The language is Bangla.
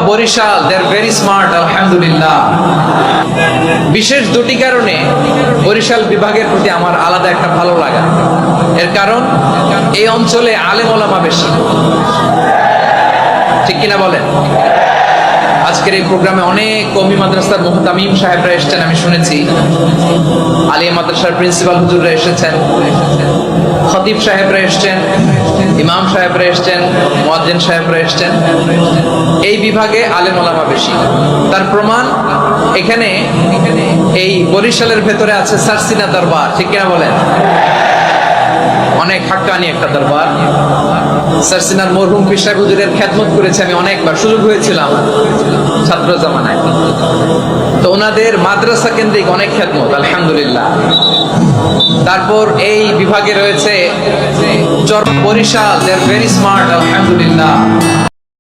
Barishal they are very smart আলহামদুলিল্লাহ। বিশেষ দুটি কারণে বরিশাল বিভাগের প্রতি আমার আলাদা একটা ভালো লাগা। এর কারণ এই অঞ্চলে আলেম ওলামা বেশি, ঠিক কিনা বলেন? আজকের এই প্রোগ্রামে অনেক কওমি মাদ্রাসার মুহতামিম সাহেবরা এসেছেন, আমি শুনেছি। আলিয়া মাদ্রাসার প্রিন্সিপাল হুজুররা এসেছেন, খতিব সাহেবরা এসেছেন, ইমাম সাহেবরা এসেছেন, মুয়াজ্জিন সাহেবরা এসেছেন। এই বিভাগে আলেম ওলামা বেশি। তার প্রমাণ এখানে এই বরিশালের ভেতরে আছে সারসিনা দরবার, ঠিক কিনা বলেন? অনেক হাক্কানি একটা দরবার। সারসিনার মরহুম পীর সাহেব হুজুরের খেদমত করেছে আমি অনেকবার, সুযোগ হয়েছিলাম ছাত্র জামানায়। তো ওনাদের মাদ্রাসা কেন্দ্রিক অনেক খেদমত আলহামদুলিল্লাহ। তারপর এই বিভাগে রয়েছে Barishal they are very smart আলহামদুলিল্লাহ।